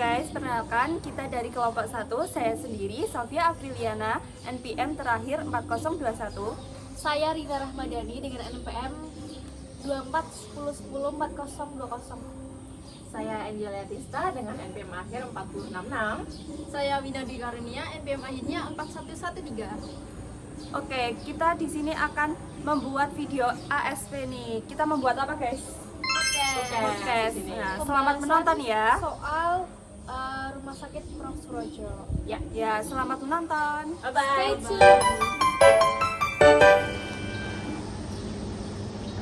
guys, perkenalkan kita dari kelompok 1. Saya sendiri, Sofia Afriliana, NPM terakhir 4021. Saya Rina Rahmadani dengan NPM 2410104020. Saya Angelia Tista dengan NPM akhir 4066. Saya Winadi Karunia, NPM akhirnya 4113. Oke, kita di sini akan membuat video ASP nih. Kita membuat apa, guys? Podcast. Nah, selamat menonton ya. Soal Rumah Sakit Prof. Surojo. Ya, selamat menonton. Stay Bye-bye. tune.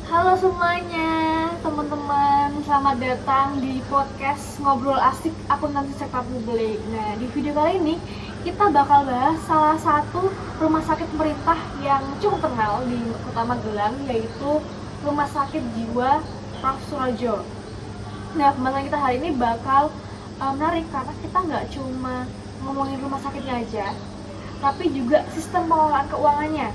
Halo semuanya, teman-teman. Selamat datang di podcast Ngobrol Asik Akuntansi Sektor Publik. Nah, di video kali ini kita bakal bahas salah satu rumah sakit pemerintah yang cukup terkenal di Kota Magelang, yaitu Rumah Sakit Jiwa Prof. Surojo. Nah, pembahasan kita hari ini bakal menarik karena kita nggak cuma ngomongin rumah sakitnya aja, tapi juga sistem pengelolaan keuangannya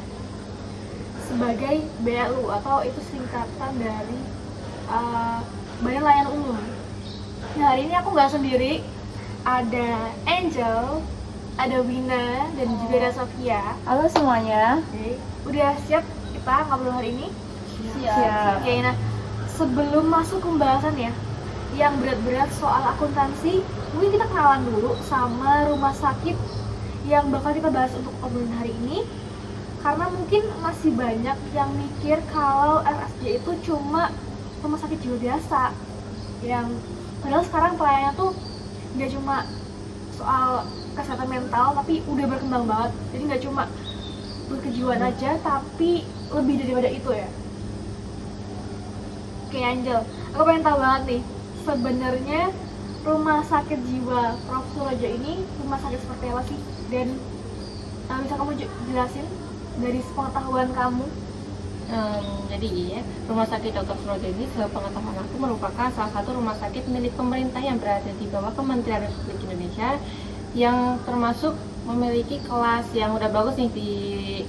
sebagai BLU atau itu singkatan dari Badan Layanan Umum. Nah, hari ini aku nggak sendiri, ada Angel, ada Wina, dan juga ada Sofia. Halo semuanya. Oke, udah siap kita ngobrol hari ini? Siap. Oke, nah sebelum masuk ke pembahasan ya yang berat-berat soal akuntansi, mungkin kita kenalan dulu sama rumah sakit yang bakal kita bahas untuk obrolan hari ini, karena mungkin masih banyak yang mikir kalau RSJ itu cuma rumah sakit jiwa biasa, yang padahal sekarang pelayanannya tuh nggak cuma soal kesehatan mental, tapi udah berkembang banget. Jadi nggak cuma berkejiwaan aja, tapi lebih daripada itu ya. Oke Angel, aku pengen tahu banget nih, sebenarnya rumah sakit jiwa Prof. Surojo ini rumah sakit seperti apa sih? Dan bisa kamu jelasin dari pengetahuan kamu? Jadi Rumah Sakit Dr. Surojo ini sepengetahuan aku merupakan salah satu rumah sakit milik pemerintah yang berada di bawah Kementerian Republik Indonesia, yang termasuk memiliki kelas yang udah bagus nih di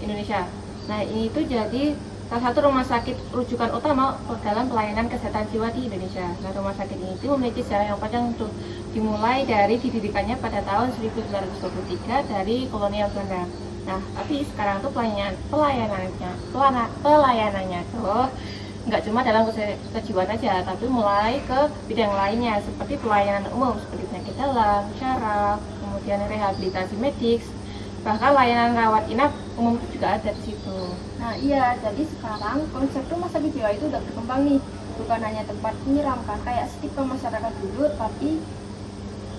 Indonesia. Nah, ini tuh jadi salah satu rumah sakit rujukan utama dalam pelayanan kesehatan jiwa di Indonesia. Nah, rumah sakit ini itu memiliki sejarah yang panjang tuh, dimulai dari didirikannya pada tahun 1923 dari kolonial Belanda. Nah, tapi sekarang tuh pelayanannya tuh nggak cuma dalam kejiwaan aja, tapi mulai ke bidang lainnya seperti pelayanan umum seperti penyakit dalam, syaraf, kemudian rehabilitasi medis, bahkan layanan rawat inap umum juga ada di situ. Nah iya, jadi sekarang konsep rumah sakit jiwa itu udah berkembang nih, bukan hanya tempat menyeramkan kayak stigma masyarakat dulu, tapi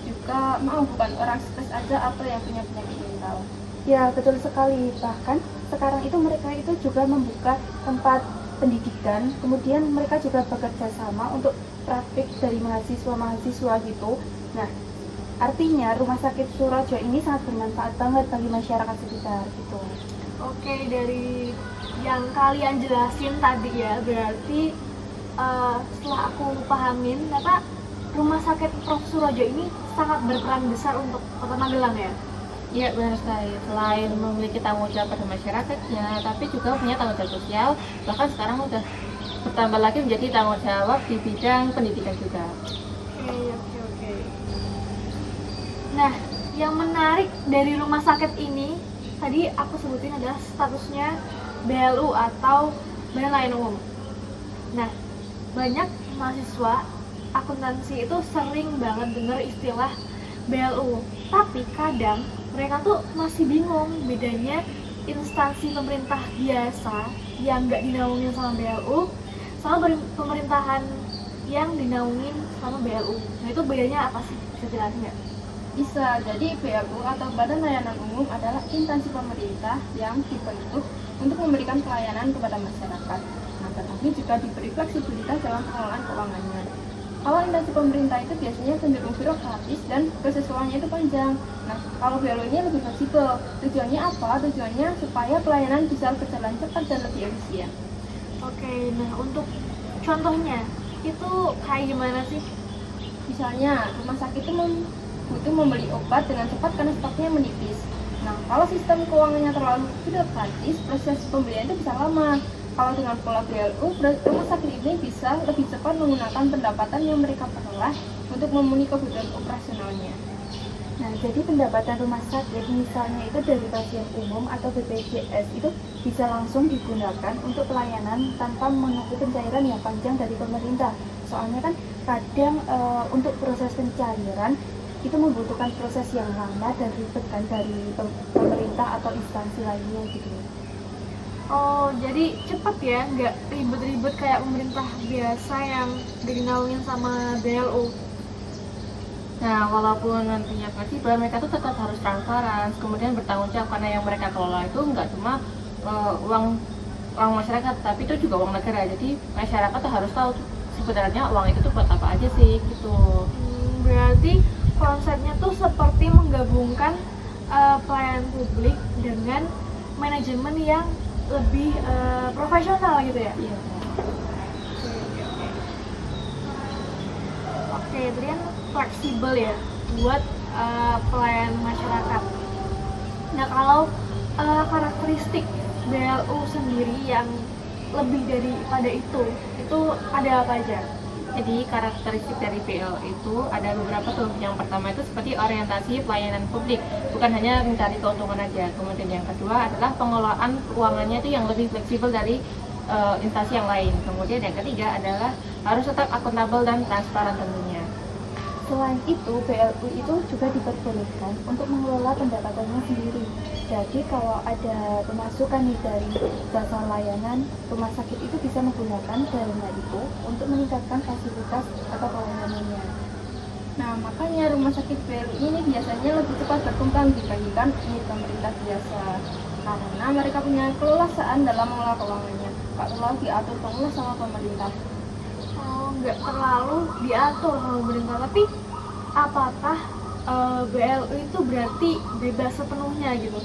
juga bukan orang stres aja atau yang punya penyakit mental. Ya, betul sekali. Bahkan sekarang itu mereka itu juga membuka tempat pendidikan, kemudian mereka juga bekerja sama untuk praktik dari mahasiswa-mahasiswa gitu. Nah, artinya rumah sakit Surojo ini sangat bermanfaat banget bagi masyarakat sekitar gitu. Oke, dari yang kalian jelasin tadi ya, berarti setelah aku pahamin, ternyata rumah sakit Prof. Surojo ini sangat berperan besar untuk Kota Magelang ya? Iya, benar sekali. Selain memiliki tanggung jawab pada masyarakatnya, tapi juga punya tanggung jawab sosial, bahkan sekarang udah bertambah lagi menjadi tanggung jawab di bidang pendidikan juga. Oke. Nah, yang menarik dari rumah sakit ini, tadi aku sebutin adalah statusnya BLU atau Badan Layanan Umum. Nah, banyak mahasiswa akuntansi itu sering banget dengar istilah BLU, tapi kadang mereka tuh masih bingung bedanya instansi pemerintah biasa yang nggak dinaungin sama BLU sama pemerintahan yang dinaungin sama BLU. Nah, itu bedanya apa sih? Bisa jelasin nggak? Bisa, jadi BLU atau Badan Layanan Umum adalah instansi pemerintah yang dibentuk untuk memberikan pelayanan kepada masyarakat. Nah, tetapi juga diberi fleksibilitas dalam pengelolaan keuangannya. Kalau instansi pemerintah itu biasanya cenderung birokratis dan proses keuangannya itu panjang. Nah, kalau BLU ini lebih fleksibel. Tujuannya apa? Tujuannya supaya pelayanan bisa berjalan cepat dan lebih efisien. Oke, nah untuk contohnya itu kayak gimana sih? Misalnya, rumah sakit itu butuh membeli obat dengan cepat karena stoknya menipis. Nah, kalau sistem keuangannya terlalu birokratis, proses pembelian itu bisa lama. Kalau dengan pola BLU, rumah sakit ini bisa lebih cepat menggunakan pendapatan yang mereka peroleh untuk memenuhi kebutuhan operasionalnya. Nah, jadi pendapatan rumah sakit misalnya itu dari pasien umum atau BPJS itu bisa langsung digunakan untuk pelayanan tanpa menunggu pencairan yang panjang dari pemerintah. Soalnya kan kadang untuk proses pencairan itu membutuhkan proses yang lama dan ribet kan dari pemerintah atau instansi lainnya gitu. Oh, jadi cepet ya, nggak ribet-ribet kayak pemerintah biasa yang dinaungin sama BLU. Nah, walaupun nantinya fleksibel, mereka tuh tetap harus transparan, kemudian bertanggung jawab karena yang mereka kelola itu nggak cuma uang masyarakat, tapi itu juga uang negara. Jadi masyarakat tuh harus tahu sebenarnya uang itu tuh buat apa aja sih gitu. Berarti konsepnya tuh seperti menggabungkan pelayanan publik dengan manajemen yang lebih profesional gitu ya. Iya. Oke, tadi kan fleksibel ya buat pelayanan masyarakat. Nah, kalau karakteristik BLU sendiri yang lebih daripada itu ada apa aja? Jadi karakteristik dari BL itu ada beberapa tuh. Yang pertama itu seperti orientasi pelayanan publik, bukan hanya mencari keuntungan aja. Kemudian yang kedua adalah pengelolaan keuangannya itu yang lebih fleksibel dari instansi yang lain. Kemudian yang ketiga adalah harus tetap akuntabel dan transparan tentunya. Selain itu, BLU itu juga diperbolehkan untuk mengelola pendapatannya sendiri. Jadi kalau ada pemasukan nih dari jasa layanan, rumah sakit itu bisa menggunakan dana itu untuk meningkatkan fasilitas atau pelayanannya. Nah, makanya rumah sakit BLU ini biasanya lebih cepat berkembang dibandingkan unit pemerintah biasa. Karena mereka punya keleluasaan dalam mengelola keuangannya, nggak terlalu diatur pengelola sama pemerintah. Oh, nggak terlalu diatur sama pemerintah, tapi apakah BLU itu berarti bebas sepenuhnya gitu?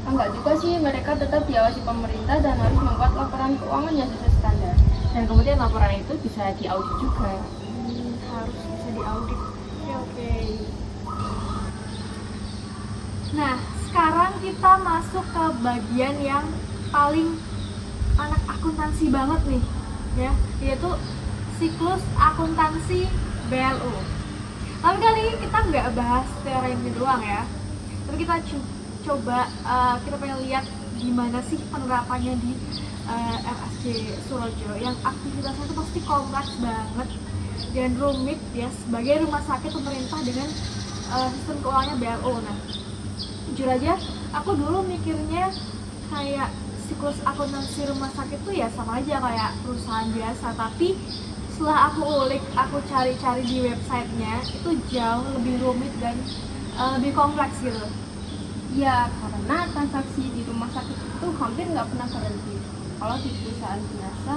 Enggak juga sih, mereka tetap diawasi pemerintah dan harus membuat laporan keuangan yang sesuai standar. Dan kemudian laporan itu bisa diaudit juga. Harus bisa diaudit. Oke. Nah, sekarang kita masuk ke bagian yang paling anak akuntansi banget nih, ya, yaitu siklus akuntansi BLU. Tapi kali ini kita nggak bahas teori ini doang ya, tapi kita coba kita pengen lihat gimana sih penerapannya di RSJ Surojo yang aktivitasnya itu pasti kompleks banget dan rumit ya sebagai rumah sakit pemerintah dengan sistem keuangannya BLU. Nah, jujur aja aku dulu mikirnya kayak siklus akuntansi rumah sakit tuh ya sama aja kayak perusahaan biasa, tapi setelah aku ulik, aku cari-cari di websitenya itu jauh lebih rumit dan lebih kompleks gitu. Ya, karena transaksi di rumah sakit itu hampir nggak pernah berhenti. Kalau di perusahaan biasa,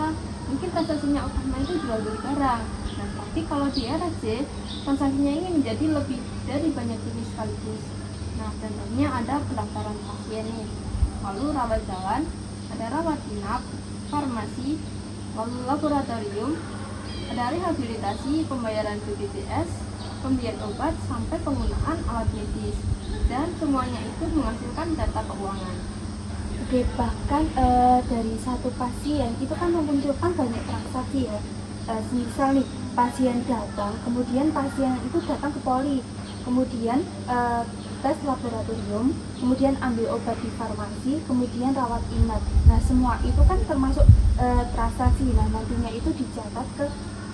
mungkin transaksinya utama itu jual beli barang. Nah, tapi kalau di RSJ, transaksinya ini menjadi lebih dari banyak jenis sekaligus. Nah, contohnya ada pendaftaran pasien nih, lalu rawat jalan, ada rawat inap, farmasi, lalu laboratorium, ada rehabilitasi, pembayaran BPJS, pembelian obat, sampai penggunaan alat medis. Dan semuanya itu menghasilkan data keuangan. Oke, bahkan dari satu pasien itu kan memunculkan banyak transaksi ya. Misal nih, pasien datang, kemudian pasien itu datang ke poli, kemudian tes laboratorium, kemudian ambil obat di farmasi, kemudian rawat inap. Nah, semua itu kan termasuk transaksi. Nah, nantinya itu dicatat ke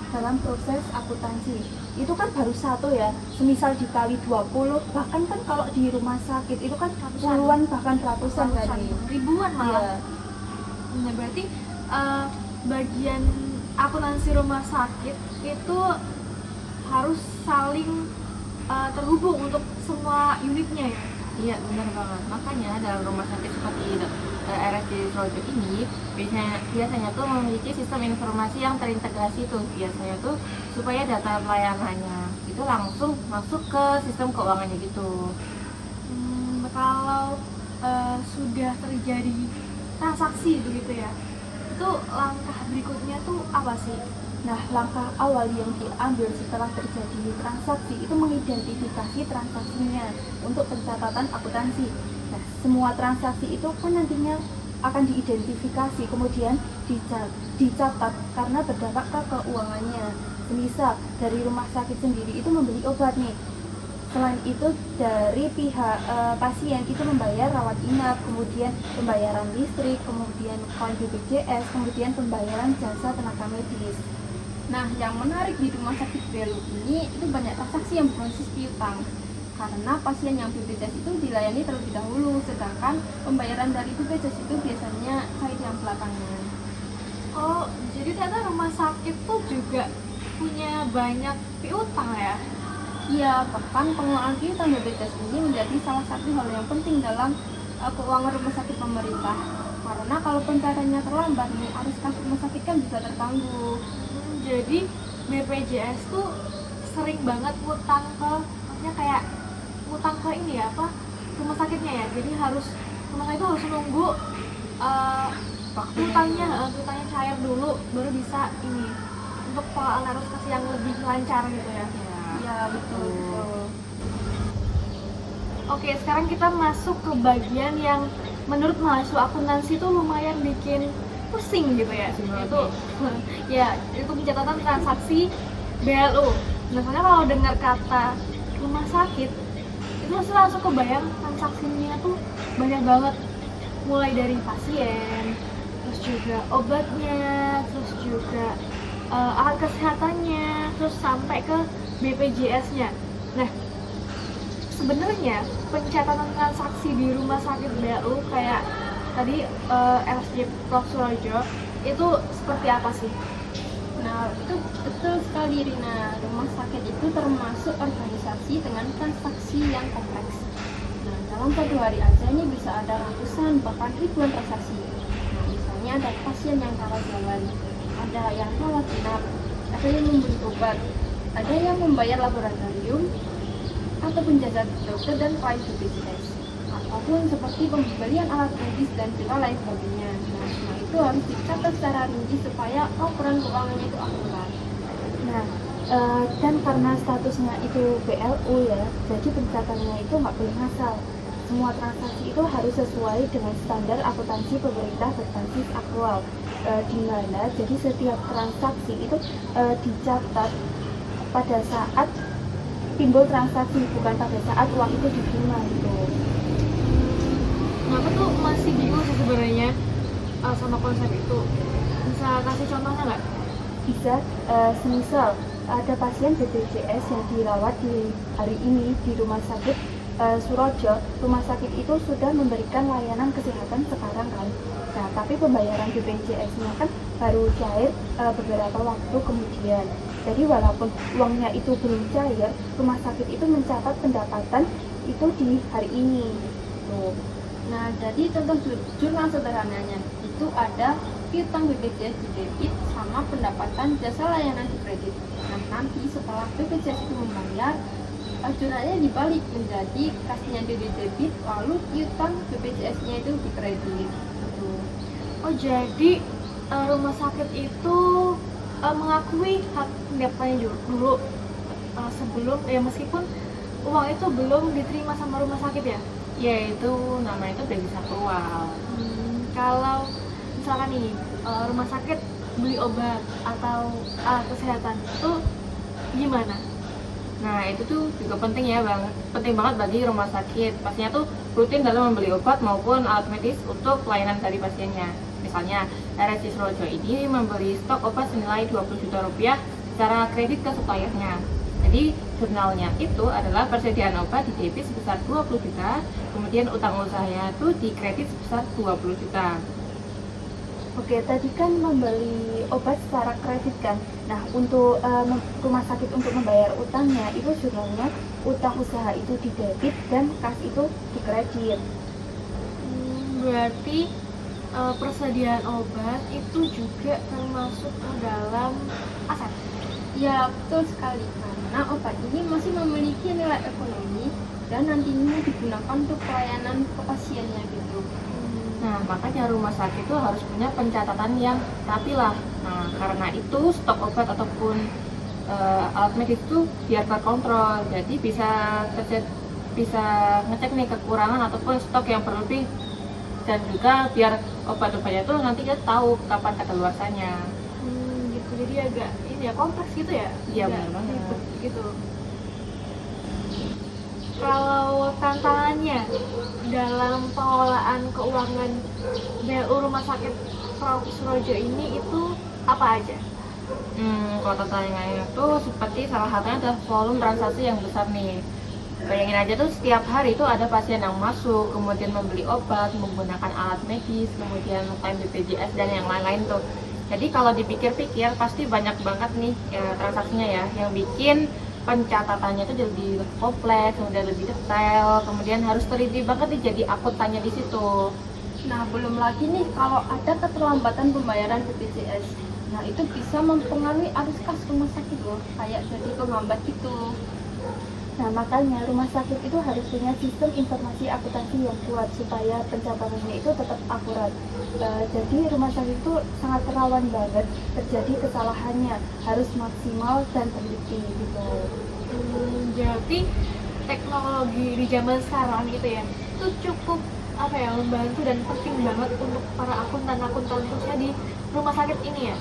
dalam proses akuntansi. Itu kan baru satu ya, semisal dikali 20, bahkan kan kalau di rumah sakit itu kan puluhan bahkan ratusan kali. Ribuan malah. Iya. Nah, berarti bagian akuntansi rumah sakit itu harus saling terhubung untuk semua unitnya ya. Iya, benar banget. Makanya dalam rumah sakit seperti RSJ Surojo ini biasanya tuh memiliki sistem informasi yang terintegrasi tuh. Biasanya tuh supaya data pelayanannya itu langsung masuk ke sistem keuangannya gitu. Kalau sudah terjadi transaksi begitu ya, itu langkah berikutnya tuh apa sih? Nah, langkah awal yang diambil setelah terjadi transaksi itu mengidentifikasi transaksinya untuk pencatatan akuntansi. Nah, semua transaksi itu kan nantinya akan diidentifikasi, kemudian dicatat karena berdampak ke keuangannya. semisal dari rumah sakit sendiri itu membeli obat nih. Selain itu dari pihak pasien itu membayar rawat inap, kemudian pembayaran listrik, kemudian koin BPJS, kemudian pembayaran jasa tenaga medis. Nah, yang menarik di rumah sakit BLU ini itu banyak transaksi yang berbasis piutang. Karena pasien yang BPJS itu dilayani terlebih dahulu, sedangkan pembayaran dari BPJS itu biasanya cair yang belakangan. Oh, jadi ternyata rumah sakit tuh juga punya banyak piutang ya? Iya, bahkan pengelolaan piutang BPJS ini menjadi salah satu hal yang penting dalam keuangan rumah sakit pemerintah. Karena kalau pencairannya terlambat nih, arus kas rumah sakit kan bisa terganggu. Jadi BPJS tuh sering banget ngutang ke, maksudnya kayak ngutang ke ini ya apa? Rumah sakitnya ya. Jadi rumah sakit itu harus nunggu utangnya cair dulu baru bisa ini untuk pengelolaan arus kas yang lebih lancar gitu ya. Iya, betul. Oke, sekarang kita masuk ke bagian yang menurut mahasiswa akuntansi itu lumayan bikin pusing gitu ya. Itu ya, itu pencatatan transaksi BLU. Misalnya kalau dengar kata rumah sakit, itu pasti langsung kebayang transaksinya tuh banyak banget. Mulai dari pasien, terus juga obatnya, terus juga alat kesehatannya, terus sampai ke BPJS-nya. Nah, sebenarnya pencatatan transaksi di rumah sakit BLU kayak tadi RSJ Prof. Surojo itu seperti apa sih? Nah, itu betul sekali Rina. Rumah sakit itu termasuk organisasi dengan transaksi yang kompleks. Nah, dalam satu hari aja ini bisa ada ratusan bahkan ribuan transaksi. Nah, misalnya ada pasien yang rawat jalan, ada yang rawat inap, ada yang membeli obat, ada yang membayar laboratorium ataupun jasa dokter dan klaim BPJS, ataupun seperti pembelian alat medis dan juga lain sebagainya. Nah, semua itu harus dicatat secara rinci supaya laporan keuangannya itu akurat. Nah, dan karena statusnya itu BLU ya, jadi pencatatannya itu nggak boleh ngasal. Semua transaksi itu harus sesuai dengan standar akuntansi pemerintah berbasis aktual, di mana jadi setiap transaksi itu dicatat pada saat timbul transaksi, bukan pada saat uang itu diterima gitu. Aku tuh masih bingung sih sebenarnya sama konsep itu. Bisa kasih contohnya nggak? Bisa, semisal ada pasien BPJS yang dirawat di hari ini di rumah sakit Surojo, rumah sakit itu sudah memberikan layanan kesehatan sekarang kan. Nah, tapi pembayaran BPJS-nya kan baru cair beberapa waktu kemudian. Jadi walaupun uangnya itu belum cair, rumah sakit itu mencatat pendapatan itu di hari ini. Tuh. Nah, jadi contoh jurnal sederhananya itu ada piutang BPJS di debit sama pendapatan jasa layanan di kredit. Nah, nanti setelah BPJS itu membayar, jurnalnya dibalik menjadi kasnya di debit, lalu piutang BPJS-nya itu di kredit. Gitu. Oh, jadi rumah sakit itu mengakui hak pendapatannya dulu sebelum ya meskipun uang itu belum diterima sama rumah sakit ya? Ya, itu namanya itu devisa aktual. Kalau misalkan nih rumah sakit beli obat atau alat kesehatan itu gimana? Nah, itu tuh juga penting ya penting banget bagi rumah sakit. Pastinya tuh rutin dalam membeli obat maupun alat medis untuk pelayanan dari pasiennya. Misalnya, RSJ Surojo ini membeli stok obat senilai 20 juta rupiah secara kredit ke suppliernya. Jadi, jurnalnya itu adalah persediaan obat di debit sebesar 20 juta, kemudian utang usahanya itu di kredit sebesar 20 juta. Oke, tadi kan membeli obat secara kredit kan. Nah, untuk rumah sakit untuk membayar utangnya itu jurnalnya utang usaha itu di debit dan kas itu di kredit. Berarti persediaan obat itu juga termasuk ke dalam aset. Ya, betul sekali. Karena obat ini masih memiliki nilai ekonomi dan nantinya digunakan untuk pelayanan ke pasiennya gitu. Nah, makanya rumah sakit itu harus punya pencatatan yang rapi lah. Nah, karena itu stok obat ataupun alat medis itu biar terkontrol. Jadi bisa ngecek nih kekurangan ataupun stok yang berlebih, dan juga biar obat-obatnya itu nanti kita tahu kapan kadaluarsanya. Gitu. Jadi agak ini ya kompleks gitu ya. Iya, Nggak benar banget. ribet gitu. Kalau tantangannya dalam pengelolaan keuangan BLU Rumah Sakit Prof. Surojo ini itu apa aja? Kalau tantangannya itu seperti salah satunya adalah volume transaksi yang besar nih. Bayangin aja tuh setiap hari itu ada pasien yang masuk, kemudian membeli obat, menggunakan alat medis, kemudian klaim BPJS dan yang lain-lain tuh. Jadi kalau dipikir-pikir pasti banyak banget nih transaksinya ya, yang bikin pencatatannya itu jadi lebih kompleks, kemudian lebih detail, kemudian harus teliti banget nih jadi akuntannya di situ. Nah, belum lagi nih kalau ada keterlambatan pembayaran BPJS. Nah, itu bisa mempengaruhi arus kas rumah sakit loh, kayak jadi penghambat gitu. Nah, makanya rumah sakit itu harus punya sistem informasi akuntansi yang kuat supaya pencatatannya itu tetap akurat. Jadi rumah sakit itu sangat rawan banget terjadi kesalahannya, harus maksimal dan teliti gitu. Jadi teknologi di zaman sekarang gitu ya, itu cukup membantu dan penting banget untuk para akuntan khususnya di rumah sakit ini ya.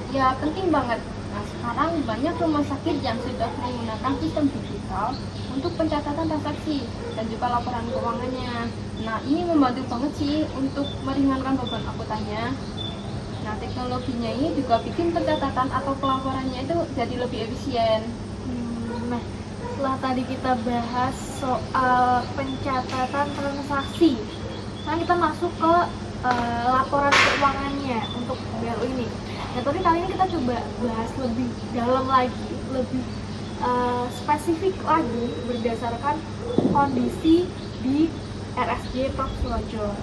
Ya, penting banget. Nah, sekarang banyak rumah sakit yang sudah menggunakan sistem digital untuk pencatatan transaksi dan juga laporan keuangannya. Nah, ini membantu banget sih untuk meringankan beban akuntannya. Nah, teknologinya ini juga bikin pencatatan atau pelaporannya itu jadi lebih efisien. Nah, setelah tadi kita bahas soal pencatatan transaksi, sekarang kita masuk ke laporan keuangannya untuk BLU ini. Nah, tapi kali ini kita coba bahas lebih dalam lagi, lebih spesifik lagi berdasarkan kondisi di RSJ Prof. Surojo.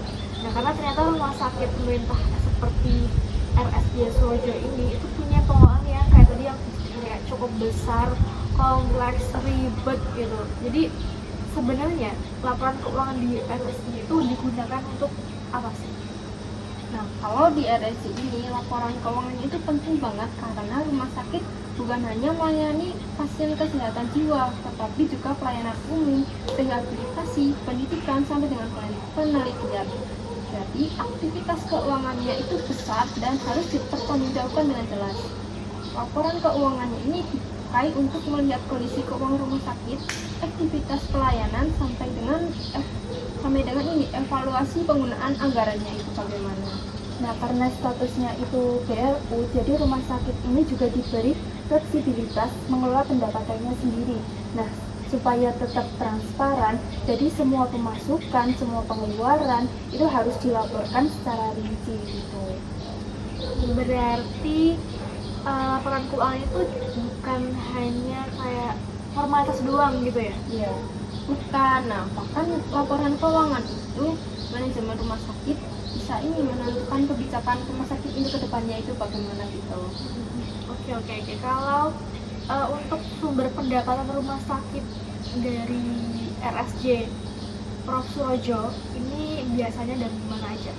Nah, karena ternyata rumah sakit pemerintah seperti RSJ Surojo ini itu punya pengelolaan yang kayak tadi yang kayak cukup besar, kompleks, ribet gitu. Jadi sebenarnya laporan keuangan di RSJ itu digunakan untuk apa sih? Nah, kalau di RSJ ini laporan keuangan itu penting banget karena rumah sakit bukan hanya melayani pasien kesehatan jiwa, tetapi juga pelayanan umum, rehabilitasi, pendidikan, sampai dengan penelitian. Jadi, aktivitas keuangannya itu besar dan harus dipertanggungjawabkan dengan jelas. Laporan keuangannya ini dipakai untuk melihat kondisi keuangan rumah sakit, aktivitas pelayanan, sampai dengan evaluasi penggunaan anggarannya itu bagaimana. Nah, karena statusnya itu BLU, jadi rumah sakit ini juga diberi fleksibilitas mengelola pendapatannya sendiri. Nah, supaya tetap transparan, jadi semua pemasukan, semua pengeluaran itu harus dilaporkan secara rinci gitu. Berarti laporan keuangan itu bukan hanya kayak formalitas doang gitu ya? Iya, bukan. Nah, bahkan laporan keuangan itu manajemen rumah sakit bisa ini menentukan kebijakan rumah sakit ini ke depannya itu bagaimana gitu. Oke. Kalau untuk sumber pendapatan rumah sakit dari RSJ Prof. Surojo ini biasanya dari mana aja?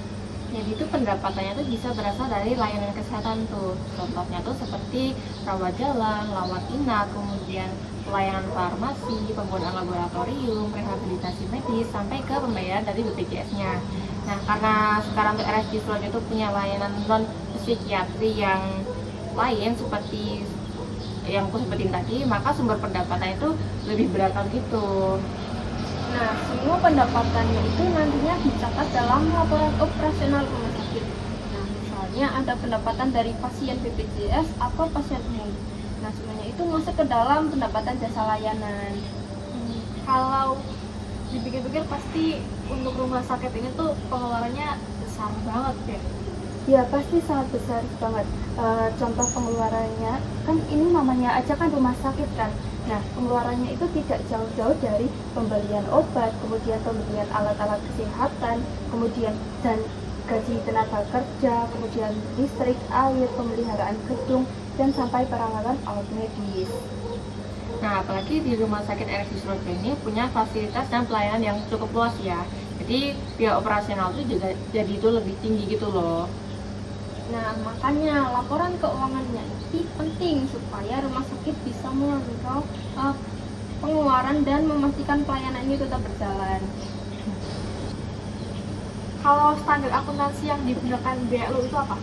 Jadi itu pendapatannya tuh bisa berasal dari layanan kesehatan tuh. Contohnya tuh seperti rawat jalan, rawat inap, kemudian pelayanan farmasi, penggunaan laboratorium, rehabilitasi medis, sampai ke pembayaran dari BPJS-nya. Nah, karena sekarang tuh RSJ Surojo itu punya layanan non psikiatri yang lain seperti yang aku sebutin tadi, maka sumber pendapatan itu lebih beragam gitu. Nah, semua pendapatannya itu nantinya dicatat dalam laporan operasional rumah sakit. Nah, misalnya ada pendapatan dari pasien BPJS atau pasien umum. Nah, semuanya itu masuk ke dalam pendapatan jasa layanan. Kalau dipikir-pikir pasti untuk rumah sakit ini tuh pengeluarannya besar banget ya. Ya, pasti sangat besar banget. Contoh pengeluarannya, kan ini namanya aja kan rumah sakit kan. Nah, pengeluarannya itu tidak jauh-jauh dari pembelian obat, kemudian pembelian alat-alat kesehatan, kemudian dan gaji tenaga kerja, kemudian listrik, air, pemeliharaan gedung, dan sampai perawatan alat medis. Nah, apalagi di rumah sakit RSJ Surojo ini punya fasilitas dan pelayanan yang cukup luas ya. Jadi biaya operasional itu juga jadi itu lebih tinggi gitu loh. Nah, makanya laporan keuangannya itu penting supaya rumah sakit bisa mengontrol pengeluaran dan memastikan pelayanan ini tetap berjalan. Kalau standar akuntansi yang digunakan BLU itu apa?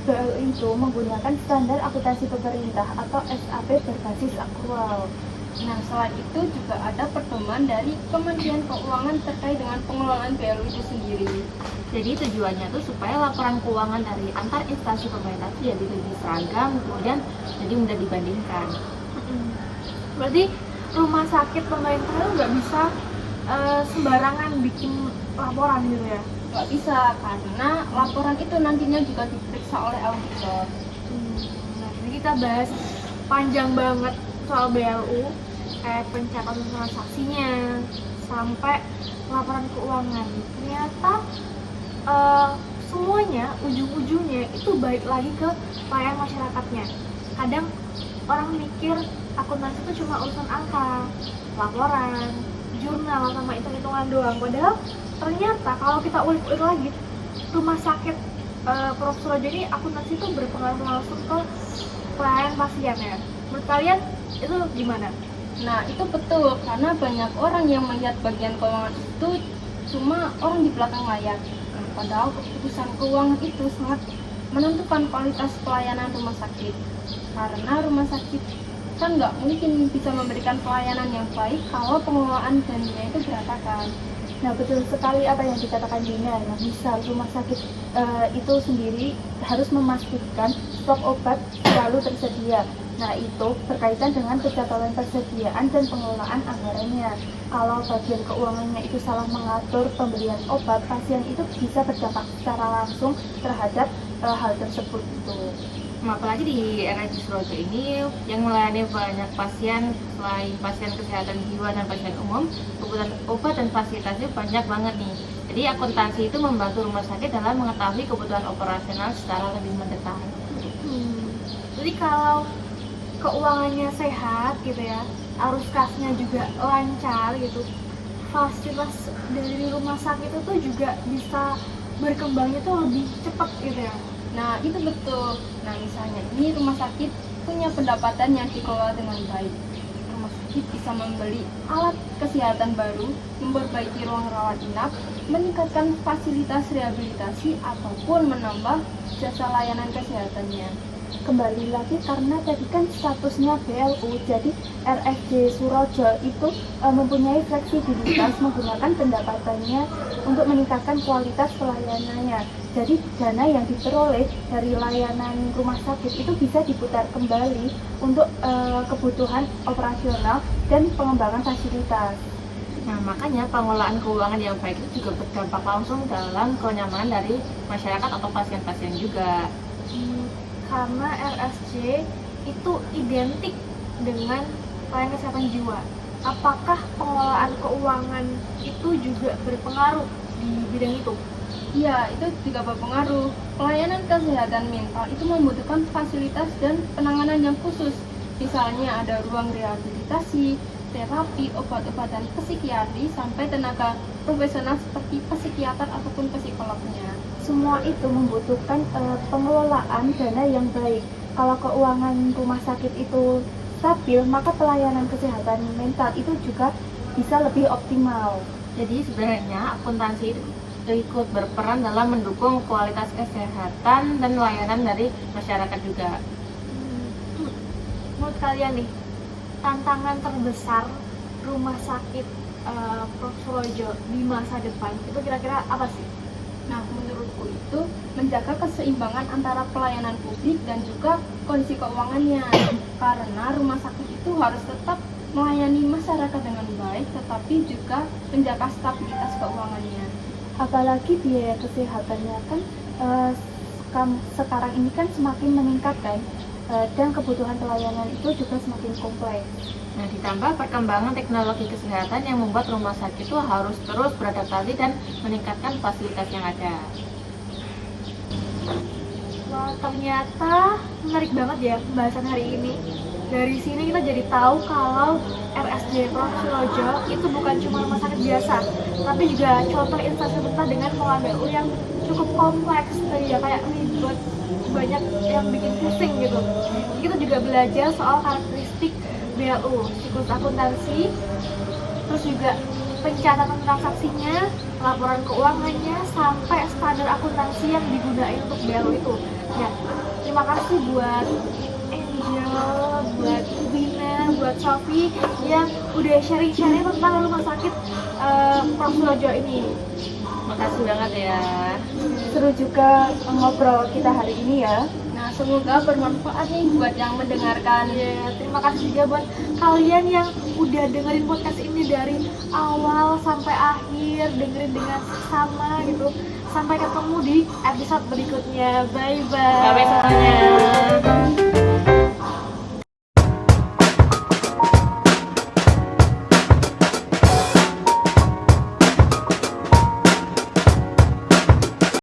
BLU itu menggunakan standar akuntansi pemerintah atau SAP berbasis akrual. Nah, selain itu juga ada pedoman dari Kementerian Keuangan terkait dengan pengelolaan BLU itu sendiri. Jadi tujuannya tuh supaya laporan keuangan dari antar instansi pemerintah itu jadi lebih seragam, kemudian jadi mudah dibandingkan. Berarti rumah sakit pemerintah itu nggak bisa sembarangan bikin laporan gitu ya? Nggak bisa, karena laporan itu nantinya juga diperiksa oleh auditor. Nah, ini kita bahas panjang banget soal BLU, kayak pencatatan transaksinya sampai laporan keuangan. Ternyata semuanya ujung-ujungnya itu balik lagi ke pelayanan masyarakatnya. Kadang orang mikir akuntansi itu cuma urusan angka, laporan, jurnal sama hitung-hitungan doang. Padahal ternyata kalau kita ulik-ulik lagi, rumah sakit Prof. Surojo ini akuntansi itu berpengaruh langsung ke pelayanan pasien ya. Menurut kalian itu gimana? Nah, itu betul, karena banyak orang yang melihat bagian keuangan itu cuma orang di belakang layar. Nah, padahal keputusan keuangan itu sangat menentukan kualitas pelayanan rumah sakit. Karena rumah sakit kan nggak mungkin bisa memberikan pelayanan yang baik kalau pengelolaan dananya itu berantakan. Nah, betul sekali apa yang dikatakan Dina. Nah, misal rumah sakit itu sendiri harus memastikan stok obat selalu tersedia. Nah, itu berkaitan dengan pencatatan persediaan dan pengelolaan anggarannya. Kalau bagian keuangannya itu salah mengatur pembelian obat, pasien itu bisa berdampak secara langsung terhadap hal tersebut itu. Apalagi di RSUD Surojo ini yang melayani banyak pasien, selain pasien kesehatan jiwa dan pasien umum, kebutuhan obat dan fasilitasnya banyak banget nih. Jadi akuntansi itu membantu rumah sakit dalam mengetahui kebutuhan operasional secara lebih mendetil. Jadi kalau keuangannya sehat gitu ya, arus kasnya juga lancar gitu, fasilitas dari rumah sakit itu juga bisa berkembangnya tuh lebih cepat gitu ya. Nah, itu betul. Nah, misalnya ini rumah sakit punya pendapatan yang dikelola dengan baik. Rumah sakit bisa membeli alat kesehatan baru, memperbaiki ruang rawat inap, meningkatkan fasilitas rehabilitasi, ataupun menambah jasa layanan kesehatannya. Kembali lagi karena tadi kan statusnya BLU, jadi RSJ Surojo itu mempunyai fleksibilitas menggunakan pendapatannya untuk meningkatkan kualitas pelayanannya. Jadi dana yang diperoleh dari layanan rumah sakit itu bisa diputar kembali untuk kebutuhan operasional dan pengembangan fasilitas. Nah, makanya pengelolaan keuangan yang baik itu juga berdampak langsung dalam kenyamanan dari masyarakat atau pasien-pasien juga. Karena RSJ itu identik dengan pelayanan kesehatan jiwa. Apakah pengelolaan keuangan itu juga berpengaruh di bidang itu? Iya, itu juga berpengaruh. Pelayanan kesehatan mental itu membutuhkan fasilitas dan penanganan yang khusus. Misalnya ada ruang rehabilitasi, terapi, obat-obatan psikiatri, sampai tenaga profesional seperti psikiater ataupun psikolognya. Semua itu membutuhkan pengelolaan dana yang baik. Kalau keuangan rumah sakit itu stabil, maka pelayanan kesehatan mental itu juga bisa lebih optimal. Jadi sebenarnya akuntansi itu ikut berperan dalam mendukung kualitas kesehatan dan layanan dari masyarakat juga. Menurut kalian nih, tantangan terbesar rumah sakit Prof. Surojo di masa depan itu kira-kira apa sih? Nah, menurutku itu menjaga keseimbangan antara pelayanan publik dan juga kondisi keuangannya. Karena rumah sakit itu harus tetap melayani masyarakat dengan baik, tetapi juga menjaga stabilitas keuangannya. Apalagi biaya kesehatannya kan sekarang ini kan semakin meningkat kan, dan kebutuhan pelayanan itu juga semakin kompleks. Nah, ditambah perkembangan teknologi kesehatan yang membuat rumah sakit itu harus terus beradaptasi dan meningkatkan fasilitas yang ada. Wah, ternyata menarik banget ya pembahasan hari ini. Dari sini kita jadi tahu kalau RSJ Prof. Surojo itu bukan cuma rumah sakit biasa, tapi juga contoh instansi pemerintah dengan pengambil yang cukup kompleks tadi ya, kayak ribet, banyak yang bikin pusing gitu. Kita juga belajar soal karakteristik BLU, siklus akuntansi, terus juga pencatatan transaksinya, laporan keuangannya, sampai standar akuntansi yang digunakan untuk BLO itu. Ya, terima kasih buat Angel, buat Wina, buat Sophie yang udah sharing-sharing tentang rumah sakit Prof. Surojo ini. Makasih banget ya. Seru juga ngobrol kita hari ini ya. Nah, semoga bermanfaat nih buat yang mendengarkan. Ya, terima kasih juga buat kalian yang udah dengerin podcast ini dari awal sampai akhir, dengerin dengan sama gitu. Sampai ketemu di episode berikutnya. Bye bye. Bye bye semuanya.